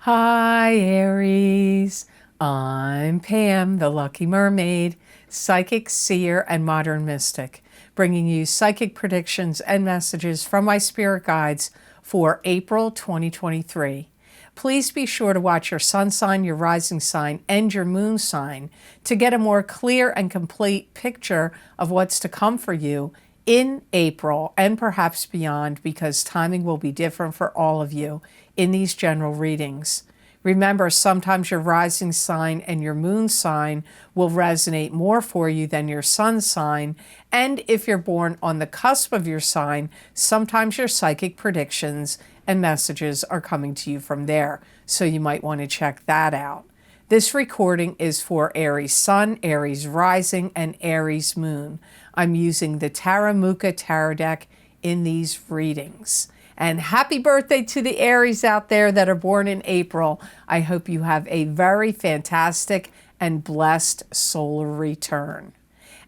Hi, Aries. I'm Pam, the Lucky Mermaid, psychic, seer, and modern mystic, bringing you psychic predictions and messages from my spirit guides for April 2023. Please be sure to watch your sun sign, your rising sign, and your moon sign to get a more clear and complete picture of what's to come for you in April and perhaps beyond, because timing will be different for all of you in these general readings. Remember, sometimes your rising sign and your moon sign will resonate more for you than your sun sign. And if you're born on the cusp of your sign, sometimes your psychic predictions and messages are coming to you from there. So you might want to check that out. This recording is for Aries Sun, Aries Rising, and Aries Moon. I'm using the Taramuka Tarot deck in these readings. And happy birthday to the Aries out there that are born in April. I hope you have a very fantastic and blessed solar return.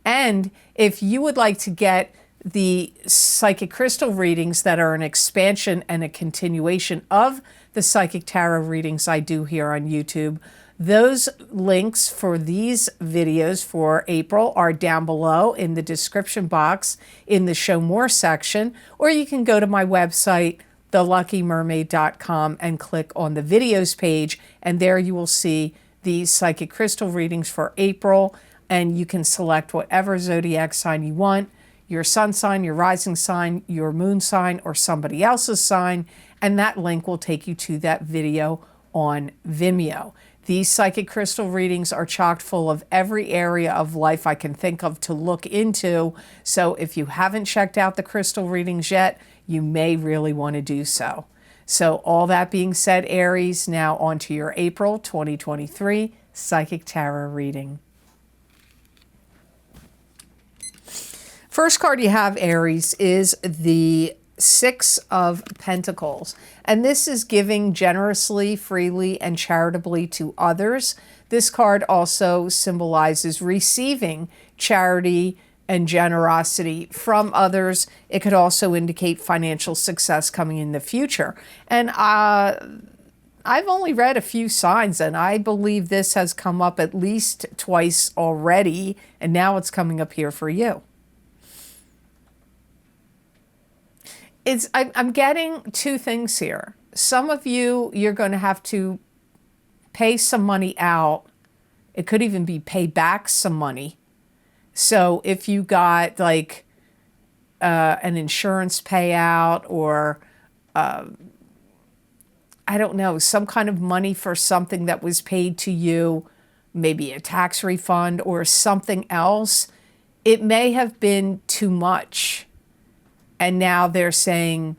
And if you would like to get the psychic crystal readings that are an expansion and a continuation of the psychic tarot readings I do here on YouTube, those links for these videos for April are down below in the description box in the Show More section, or you can go to my website, theluckymermaid.com, and click on the videos page, and there you will see these psychic crystal readings for April, and you can select whatever zodiac sign you want, your sun sign, your rising sign, your moon sign, or somebody else's sign, and that link will take you to that video on Vimeo. These psychic crystal readings are chock full of every area of life I can think of to look into. So if you haven't checked out the crystal readings yet, you may really want to do so. So all that being said, Aries, now on to your April 2023 psychic tarot reading. First card you have, Aries, is the Six of Pentacles, and this is giving generously, freely, and charitably to others. This card also symbolizes receiving charity and generosity from others. It could also indicate financial success coming in the future. And I've only read a few signs, and I believe this has come up at least twice already, and now it's coming up here for you. I'm getting two things here. Some of you, you're going to have to pay some money out. It could even be pay back some money. So if you got like an insurance payout, or I don't know, some kind of money for something that was paid to you, maybe a tax refund or something else, it may have been too much. And now they're saying,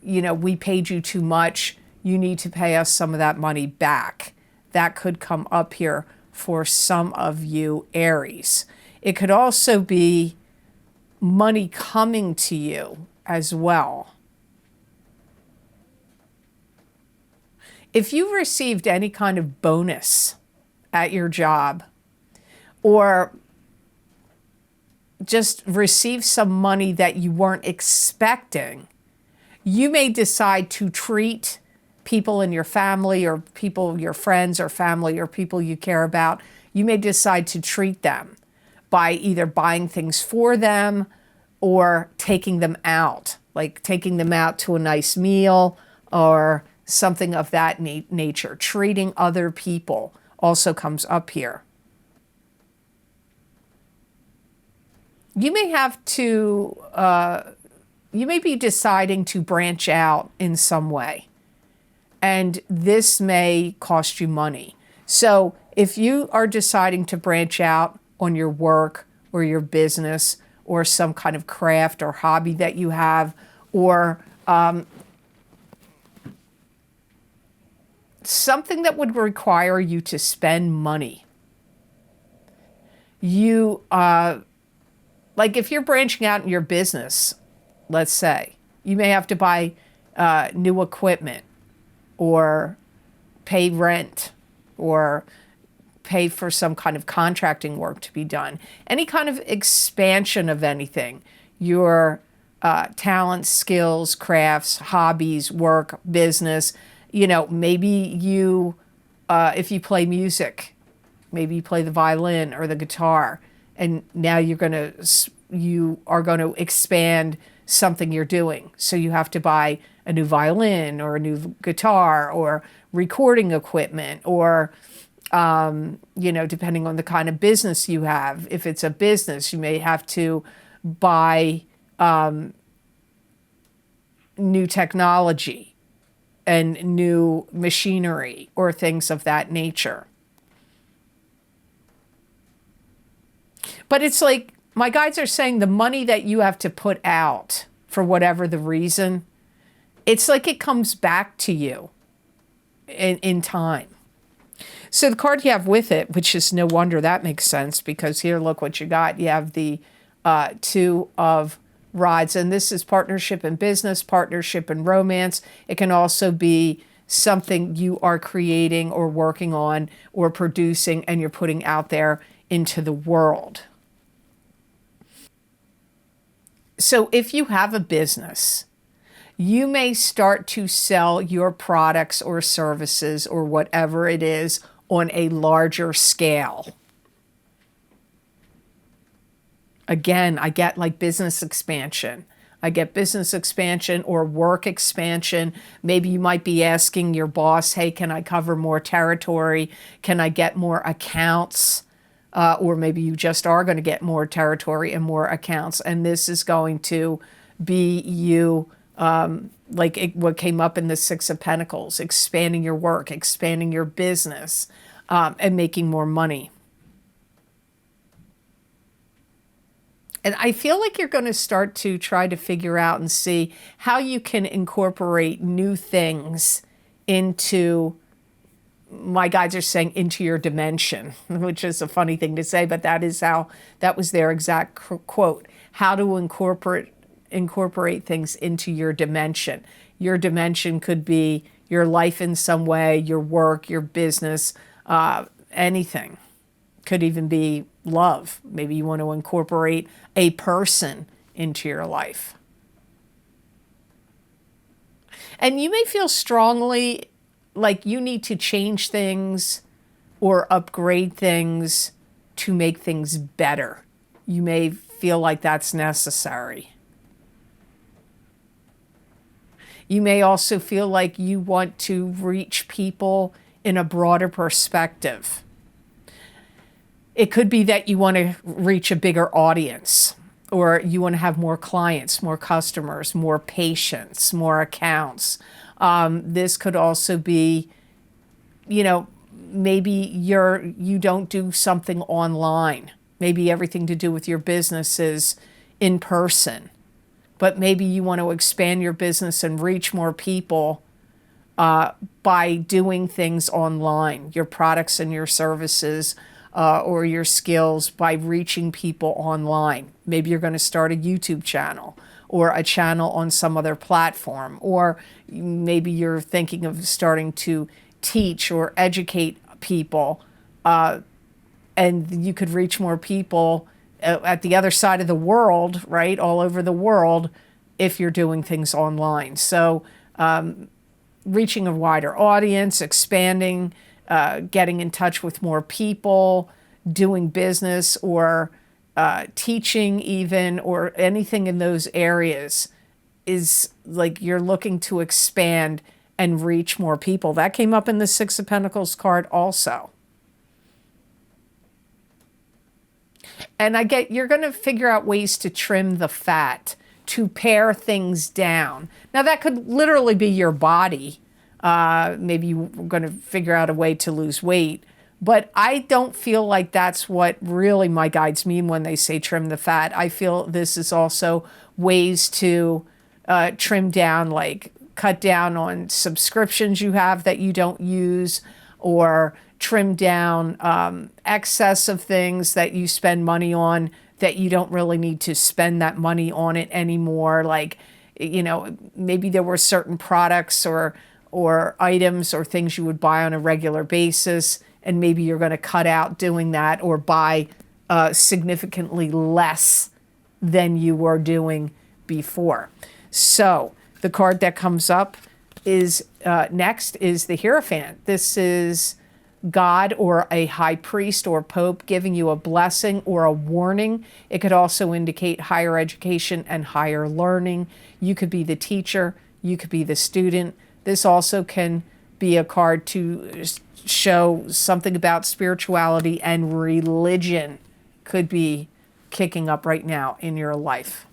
you know, we paid you too much. You need to pay us some of that money back. That could come up here for some of you, Aries. It could also be money coming to you as well. If you received any kind of bonus at your job, or just receive some money that you weren't expecting, you may decide to treat people in your family, or people, your friends or family, or people you care about. You may decide to treat them by either buying things for them or taking them out, like taking them out to a nice meal or something of that nature. Treating other people also comes up here. You may have to, you may be deciding to branch out in some way, and this may cost you money. So if you are deciding to branch out on your work or your business or some kind of craft or hobby that you have, or something that would require you to spend money, you like if you're branching out in your business, let's say, you may have to buy new equipment, or pay rent, or pay for some kind of contracting work to be done. Any kind of expansion of anything, your talents, skills, crafts, hobbies, work, business, You know, maybe you, if you play music, maybe you play the violin or the guitar, and now you are going to expand something you're doing. So you have to buy a new violin or a new guitar or recording equipment, or you know, depending on the kind of business you have. If it's a business, you may have to buy new technology and new machinery or things of that nature. But it's like, my guides are saying the money that you have to put out for whatever the reason, it's like it comes back to you in time. So the card you have with it, which is no wonder that makes sense, because here, look what you got. You have the Two of Rods, and this is partnership in business, partnership in romance. It can also be something you are creating or working on or producing, and you're putting out there into the world. So if you have a business, you may start to sell your products or services or whatever it is on a larger scale. Again, I get like business expansion. I get business expansion or work expansion. Maybe you might be asking your boss, hey, can I cover more territory? Can I get more accounts? Or maybe you just are going to get more territory and more accounts. And this is going to be you, what came up in the Six of Pentacles, expanding your work, expanding your business, and making more money. And I feel like you're going to start to try to figure out and see how you can incorporate new things into, my guides are saying, into your dimension, which is a funny thing to say, but that is how, that was their exact quote, how to incorporate things into your dimension. Your dimension could be your life in some way, your work, your business, anything. Could even be love. Maybe you want to incorporate a person into your life. And you may feel strongly like you need to change things or upgrade things to make things better. You may feel like that's necessary. You may also feel like you want to reach people in a broader perspective. It could be that you want to reach a bigger audience, or you want to have more clients, more customers, more patients, more accounts. This could also be, you know, maybe you don't do something online. Maybe everything to do with your business is in person. But maybe you want to expand your business and reach more people by doing things online, your products and your services, or your skills, by reaching people online. Maybe you're going to start a YouTube channel or a channel on some other platform, or maybe you're thinking of starting to teach or educate people, and you could reach more people at the other side of the world, right? All over the world, if you're doing things online. So reaching a wider audience, expanding, getting in touch with more people, doing business, or teaching even, or anything in those areas is like you're looking to expand and reach more people. That came up in the Six of Pentacles card also. And I get you're going to figure out ways to trim the fat, to pare things down. Now that could literally be your body. Maybe you're going to figure out a way to lose weight. But I don't feel like that's what really my guides mean when they say trim the fat. I feel this is also ways to trim down, like cut down on subscriptions you have that you don't use, or trim down excess of things that you spend money on that you don't really need to spend that money on it anymore. Like, you know, maybe there were certain products or items or things you would buy on a regular basis, and maybe you're going to cut out doing that, or buy significantly less than you were doing before. So the card that comes up is next is the Hierophant. This is God or a high priest or pope giving you a blessing or a warning. It could also indicate higher education and higher learning. You could be the teacher, you could be the student. This also can be a card to show something about spirituality and religion could be kicking up right now in your life.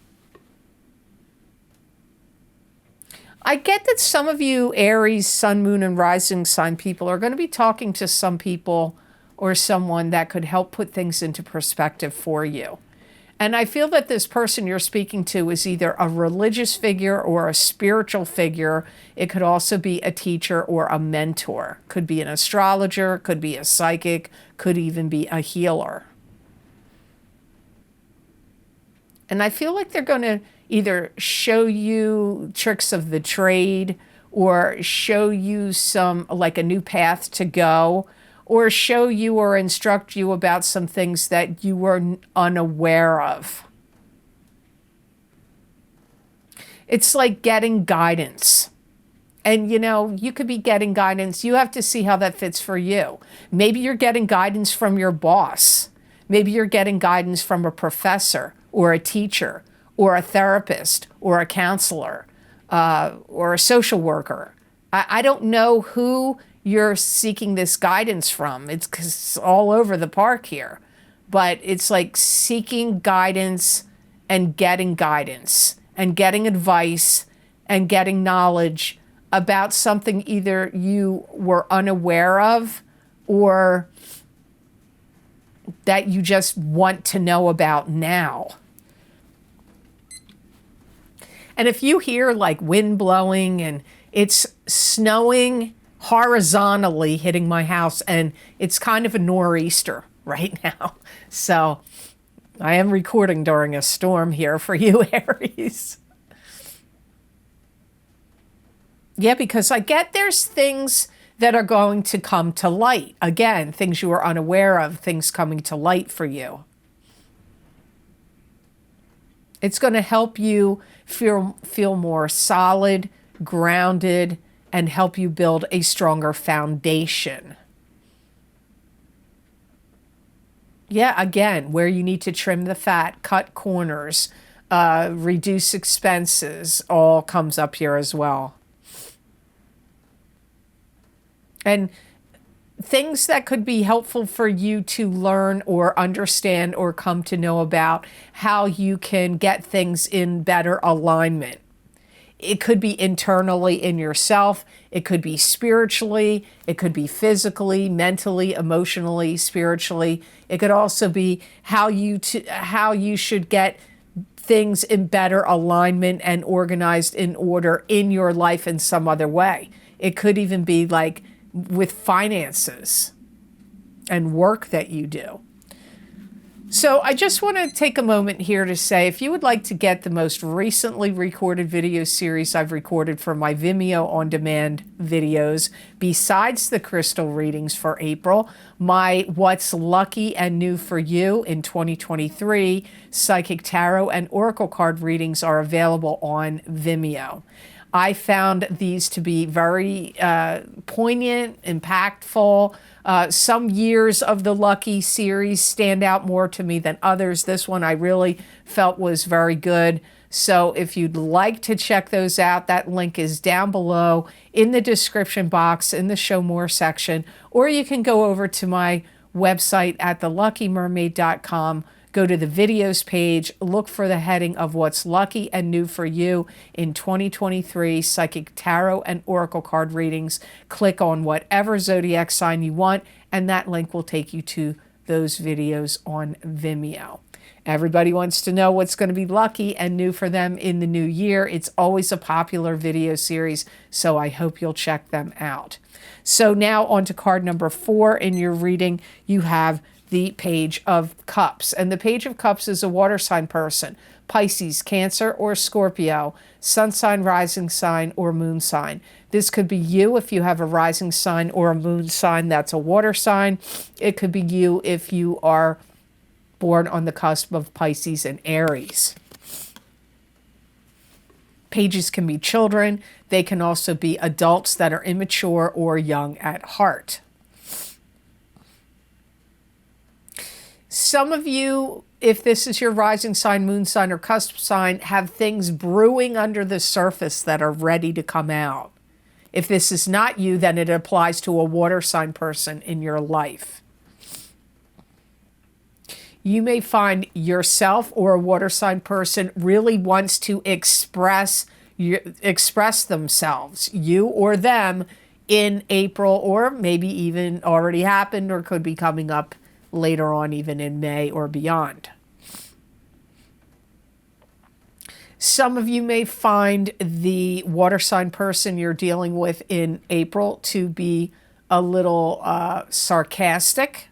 I get that some of you Aries, sun, moon, and rising sign people are going to be talking to some people or someone that could help put things into perspective for you. And I feel that this person you're speaking to is either a religious figure or a spiritual figure. It could also be a teacher or a mentor. Could be an astrologer, could be a psychic, could even be a healer. And I feel like they're going to either show you tricks of the trade or show you some, like a new path to go, or show you or instruct you about some things that you were unaware of. It's like getting guidance. And, you know, you could be getting guidance. You have to see how that fits for you. Maybe you're getting guidance from your boss. Maybe you're getting guidance from a professor or a teacher or a therapist or a counselor or a social worker. I don't know who you're seeking this guidance from. It's all over the park here. But it's like seeking guidance and getting advice and getting knowledge about something either you were unaware of or that you just want to know about now. And if you hear like wind blowing and it's snowing horizontally hitting my house, and it's kind of a nor'easter right now. So I am recording during a storm here for you, Aries. Yeah, because I get there's things that are going to come to light. Again, things you were unaware of, things coming to light for you. It's going to help you feel more solid, grounded, and help you build a stronger foundation. Yeah, again, where you need to trim the fat, cut corners, reduce expenses, all comes up here as well. And things that could be helpful for you to learn or understand or come to know about how you can get things in better alignment. It could be internally in yourself. It could be spiritually. It could be physically, mentally, emotionally, spiritually. It could also be how you should get things in better alignment and organized in order in your life in some other way. It could even be like with finances and work that you do. So I just want to take a moment here to say, if you would like to get the most recently recorded video series I've recorded for my Vimeo on-demand videos, besides the crystal readings for April, my What's Lucky and New for You in 2023 Psychic Tarot and Oracle card readings are available on Vimeo. I found these to be very poignant, impactful. Some years of the Lucky series stand out more to me than others. This one I really felt was very good. So if you'd like to check those out, that link is down below in the description box in the Show More section, or you can go over to my website at theluckymermaid.com. Go to the videos page, look for the heading of What's Lucky and New for You in 2023 Psychic Tarot and Oracle card readings. Click on whatever zodiac sign you want, and that link will take you to those videos on Vimeo. Everybody wants to know what's going to be lucky and new for them in the new year. It's always a popular video series, so I hope you'll check them out. So now on to card number 4 in your reading. You have the Page of Cups. And the Page of Cups is a water sign person, Pisces, Cancer, or Scorpio, sun sign, rising sign, or moon sign. This could be you if you have a rising sign or a moon sign that's a water sign. It could be you if you are born on the cusp of Pisces and Aries. pages can be children. They can also be adults that are immature or young at heart. Some of you, if this is your rising sign, moon sign, or cusp sign, have things brewing under the surface that are ready to come out. If this is not you, then it applies to a water sign person in your life. You may find yourself or a water sign person really wants to express themselves, you or them, in April, or maybe even already happened or could be coming up later on, even in May or beyond. Some of you may find the water sign person you're dealing with in April to be a little sarcastic,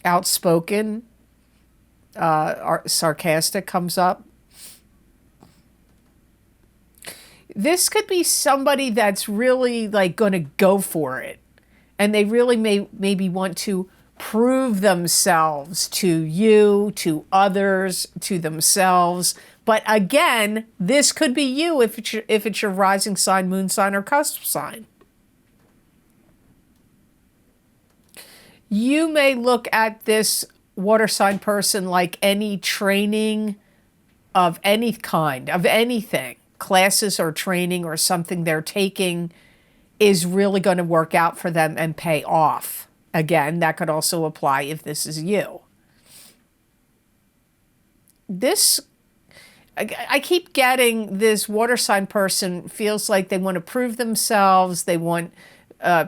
outspoken, sarcastic comes up. This could be somebody that's really like going to go for it. And they really maybe want to prove themselves to you, to others, to themselves. But again, this could be you if it's your rising sign, moon sign, or cusp sign. You may look at this water sign person like any training of any kind, of anything, classes or training or something they're taking is really going to work out for them and pay off. Again, that could also apply if this is you. I keep getting this water sign person feels like they want to prove themselves. They want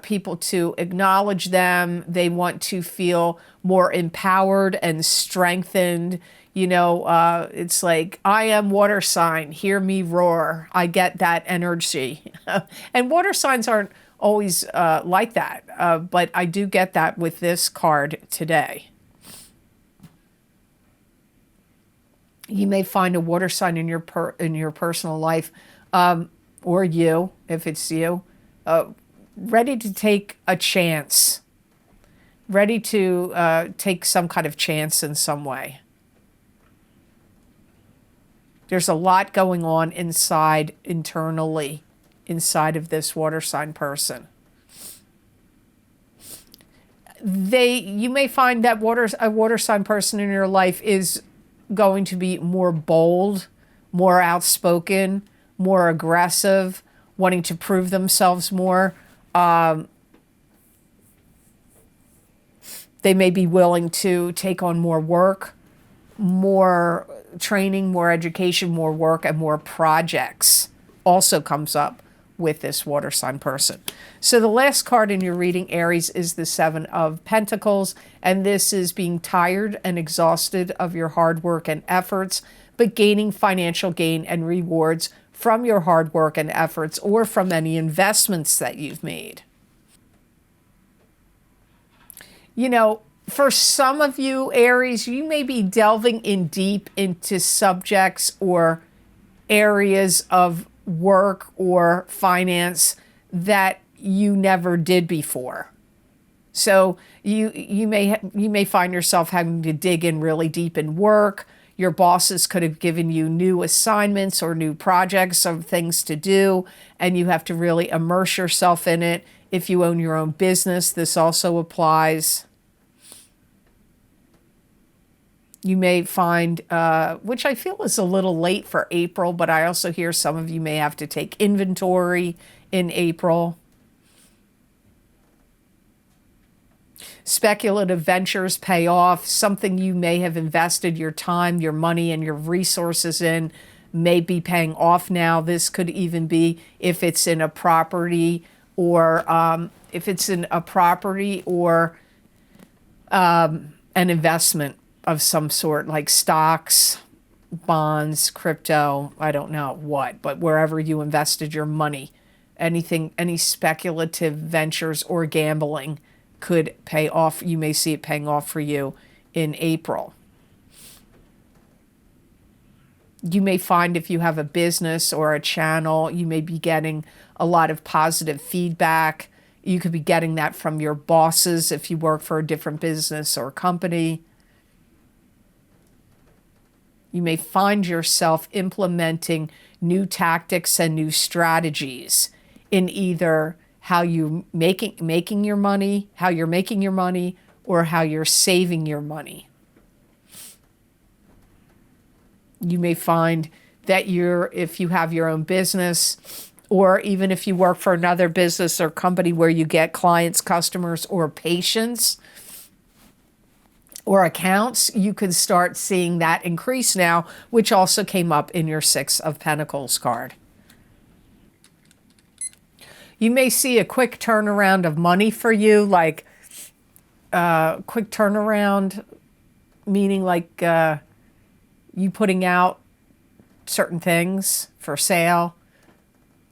people to acknowledge them. They want to feel more empowered and strengthened. You know, it's like, I am water sign, hear me roar. I get that energy. And water signs aren't always like that, but I do get that with this card today. You may find a water sign in your personal life, or you, if it's you, ready to take a chance, ready to take some kind of chance in some way. There's a lot going on internally, inside of this water sign person. You may find that a water sign person in your life is going to be more bold, more outspoken, more aggressive, wanting to prove themselves more. They may be willing to take on more work, more training, more education, more work, and more projects also comes up with this water sign person. So the last card in your reading, Aries, is the Seven of Pentacles, and this is being tired and exhausted of your hard work and efforts, but gaining financial gain and rewards from your hard work and efforts or from any investments that you've made. You know, for some of you, Aries, you may be delving in deep into subjects or areas of work or finance that you never did before. So you may find yourself having to dig in really deep in work. Your bosses could have given you new assignments or new projects of things to do, and you have to really immerse yourself in it. If you own your own business, this also applies. You may find, which I feel is a little late for April, but I also hear some of you may have to take inventory in April. Speculative ventures pay off. Something you may have invested your time, your money, and your resources in may be paying off now. This could even be if it's in a property or an investment of some sort, like stocks, bonds, crypto, I don't know what, but wherever you invested your money, anything, any speculative ventures or gambling could pay off. You may see it paying off for you in April. You may find if you have a business or a channel, you may be getting a lot of positive feedback. You could be getting that from your bosses if you work for a different business or company. You may find yourself implementing new tactics and new strategies in either how you making your money, how you're making your money, or how you're saving your money. You may find that if you have your own business, or even if you work for another business or company where you get clients, customers, or patients, or accounts, you can start seeing that increase now, which also came up in your Six of Pentacles card. You may see a quick turnaround of money for you, like quick turnaround, meaning like you putting out certain things for sale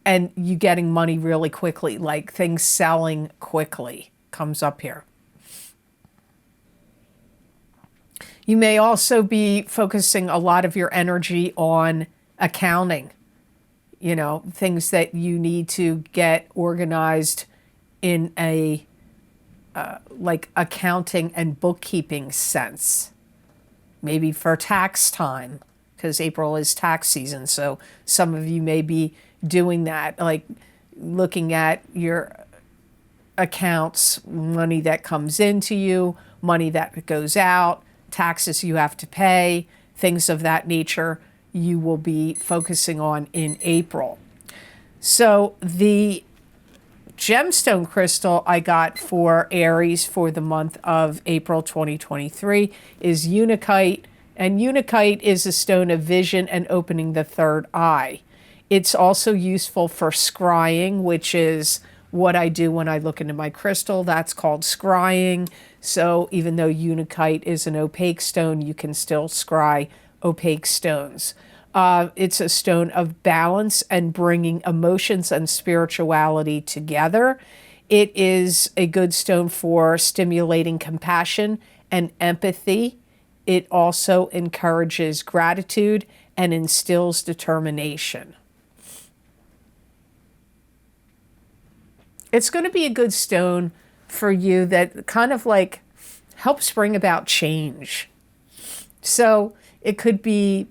and you getting money really quickly, like things selling quickly comes up here. You may also be focusing a lot of your energy on accounting, you know, things that you need to get organized in a like accounting and bookkeeping sense. Maybe for tax time, because April is tax season. So some of you may be doing that, like looking at your accounts, money that comes into you, money that goes out, taxes you have to pay, things of that nature you will be focusing on in April. So the gemstone crystal I got for Aries for the month of April 2023 is Unakite, and Unakite is a stone of vision and opening the third eye. It's also useful for scrying, which is what I do when I look into my crystal. That's called scrying. So even though Unakite is an opaque stone, you can still scry opaque stones. It's a stone of balance and bringing emotions and spirituality together. It is a good stone for stimulating compassion and empathy. It also encourages gratitude and instills determination. It's going to be a good stone for you that kind of like helps bring about change. So it could be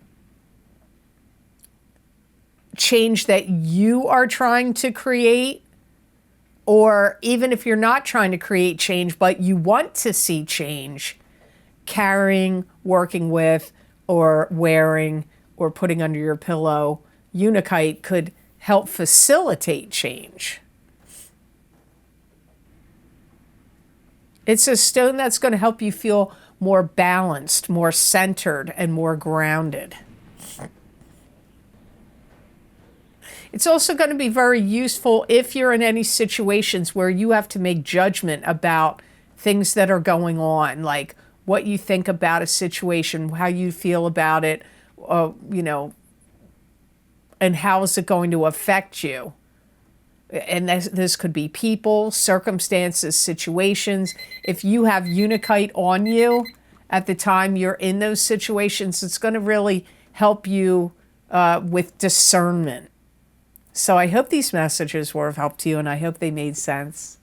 change that you are trying to create, or even if you're not trying to create change, but you want to see change, carrying, working with, or wearing, or putting under your pillow, Unakite could help facilitate change. It's a stone that's going to help you feel more balanced, more centered, and more grounded. It's also going to be very useful if you're in any situations where you have to make judgment about things that are going on, like what you think about a situation, how you feel about it, you know, and how is it going to affect you. And this could be people, circumstances, situations. If you have Unakite on you at the time you're in those situations, it's going to really help you with discernment. So I hope these messages were of help to you, and I hope they made sense.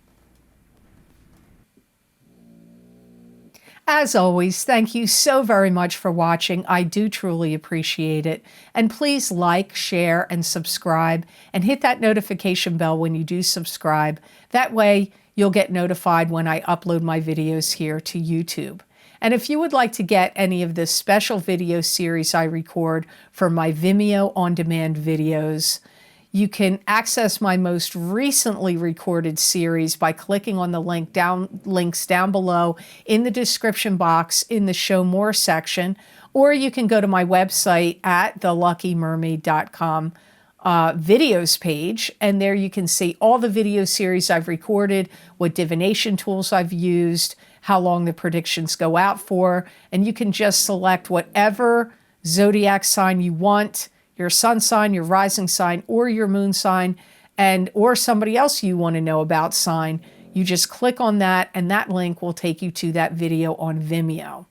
As always, thank you so very much for watching. I do truly appreciate it. And please like, share, and subscribe, and hit that notification bell when you do subscribe. That way, you'll get notified when I upload my videos here to YouTube. And if you would like to get any of the special video series I record for my Vimeo on-demand videos, you can access my most recently recorded series by clicking on the links down below in the description box in the Show More section, or you can go to my website at theluckymermaid.com videos page, and there you can see all the video series I've recorded, what divination tools I've used, how long the predictions go out for, and you can just select whatever zodiac sign you want, your sun sign, your rising sign, or your moon sign, or somebody else you want to know about sign. You just click on that, and that link will take you to that video on Vimeo.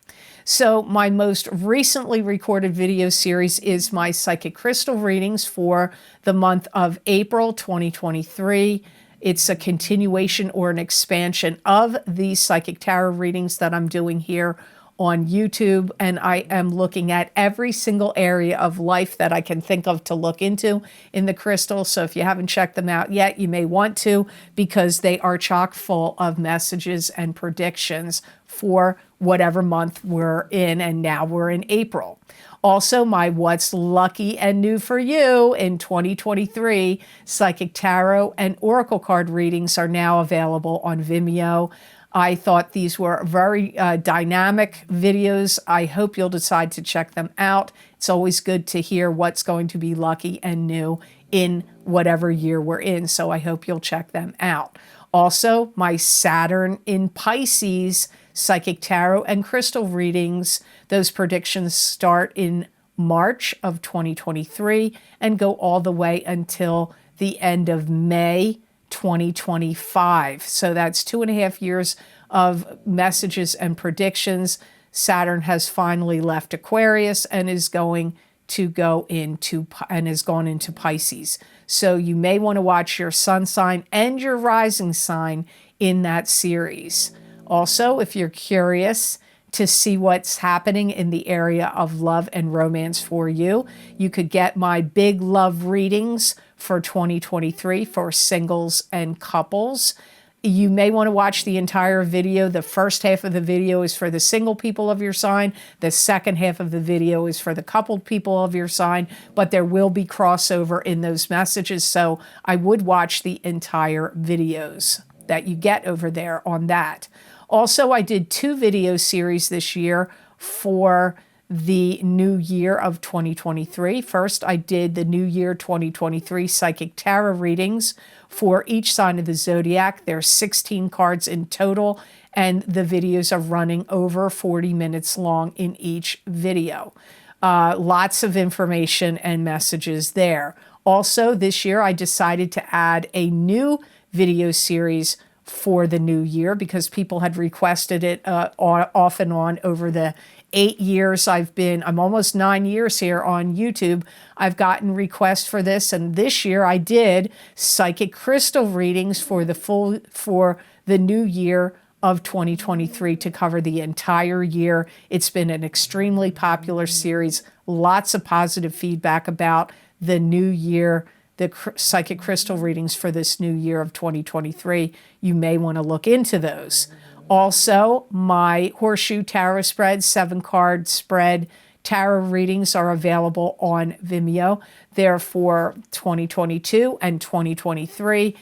So my most recently recorded video series is my psychic crystal readings for the month of April 2023. It's a continuation or an expansion of the psychic tarot readings that I'm doing here on YouTube, and I am looking at every single area of life that I can think of to look into in the crystals. So if you haven't checked them out yet, you may want to, because they are chock full of messages and predictions for whatever month we're in, and now we're in April. Also, my What's Lucky and New for You in 2023 Psychic Tarot and Oracle card readings are now available on Vimeo. I thought these were very dynamic videos. I hope you'll decide to check them out. It's always good to hear what's going to be lucky and new in whatever year we're in, so I hope you'll check them out. Also, my Saturn in Pisces Psychic Tarot and Crystal readings, those predictions start in March of 2023 and go all the way until the end of May 2025. So that's 2.5 years of messages and predictions. Saturn has finally left Aquarius and is going to go into and has gone into Pisces. So you may want to watch your sun sign and your rising sign in that series. Also, if you're curious to see what's happening in the area of love and romance for you, you could get my big love readings for 2023 for singles and couples. You may want to watch the entire video. The first half of the video is for the single people of your sign. The second half of the video is for the coupled people of your sign, but there will be crossover in those messages. So I would watch the entire videos that you get over there on that. Also, I did 2 video series this year for the new year of 2023. First, I did the new year 2023 Psychic Tarot readings for each sign of the zodiac. There's 16 cards in total, and the videos are running over 40 minutes long in each video. Lots of information and messages there. Also, this year I decided to add a new video series for the new year because people had requested it off and on over the 8 years I'm almost 9 years here on YouTube. I've gotten requests for this, and this year I did psychic crystal readings for the new year of 2023 to cover the entire year. It's been an extremely popular series. Lots of positive feedback about the new year, the psychic crystal readings for this new year of 2023. You may want to look into those. Also, my Horseshoe Tarot Spread, 7-card spread tarot readings are available on Vimeo. They're for 2022 and 2023.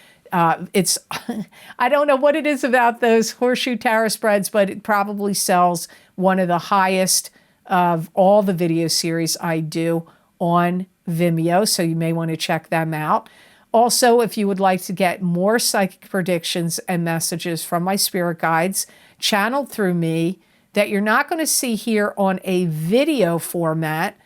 It's I don't know what it is about those Horseshoe Tarot Spreads, but it probably sells one of the highest of all the video series I do on Vimeo, so you may want to check them out. Also, if you would like to get more psychic predictions and messages from my spirit guides channeled through me that you're not going to see here on a video format,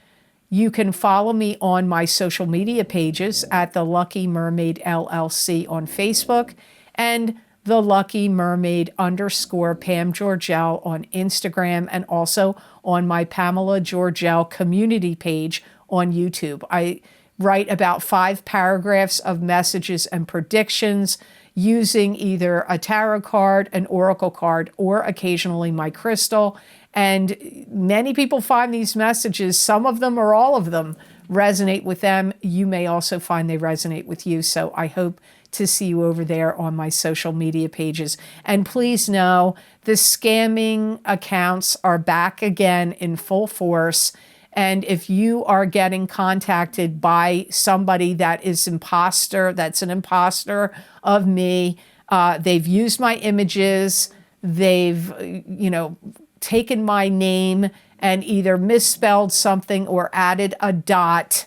you can follow me on my social media pages at the Lucky Mermaid LLC on Facebook and the Lucky Mermaid _ Pam Georgel on Instagram, and also on my Pamela Georgel community page on YouTube. I write about 5 paragraphs of messages and predictions using either a tarot card, an oracle card, or occasionally my crystal. And many people find these messages, some of them or all of them, resonate with them. You may also find they resonate with you. So I hope to see you over there on my social media pages. And please know the scamming accounts are back again in full force. And if you are getting contacted by somebody that is that's an imposter of me, they've used my images, they've, taken my name and either misspelled something or added a dot,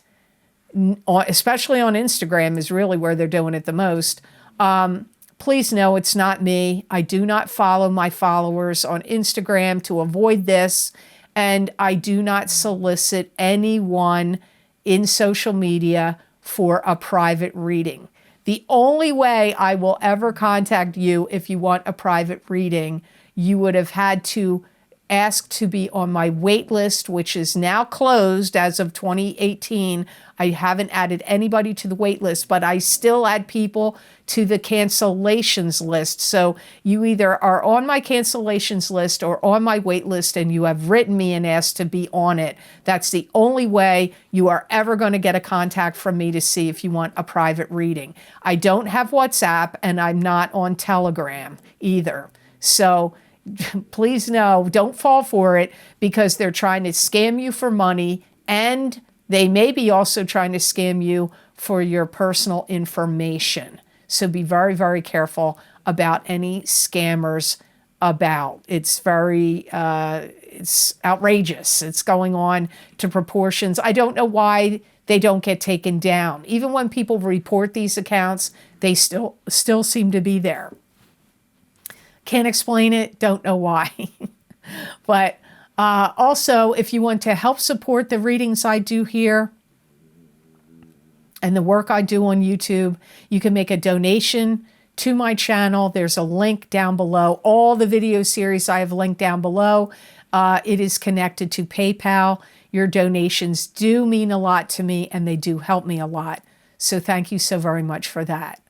especially on Instagram is really where they're doing it the most. Please know it's not me. I do not follow my followers on Instagram to avoid this. And I do not solicit anyone in social media for a private reading. The only way I will ever contact you if you want a private reading, you would have had to ask to be on my wait list, which is now closed as of 2018. I haven't added anybody to the wait list, but I still add people to the cancellations list. So you either are on my cancellations list or on my wait list and you have written me and asked to be on it. That's the only way you are ever going to get a contact from me to see if you want a private reading. I don't have WhatsApp and I'm not on Telegram either. So please no, don't fall for it, because they're trying to scam you for money, and they may be also trying to scam you for your personal information. So be very, very careful about any scammers about. It's very, it's outrageous. It's going on to proportions. I don't know why they don't get taken down. Even when people report these accounts, they still seem to be there. Can't explain it, don't know why. But also, if you want to help support the readings I do here and the work I do on YouTube, you can make a donation to my channel. There's a link down below. All the video series I have linked down below. It is connected to PayPal. Your donations do mean a lot to me, and they do help me a lot. So thank you so very much for that.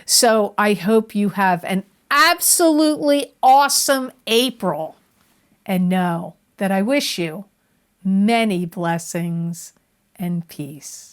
So I hope you have an absolutely awesome April, and know that I wish you many blessings and peace.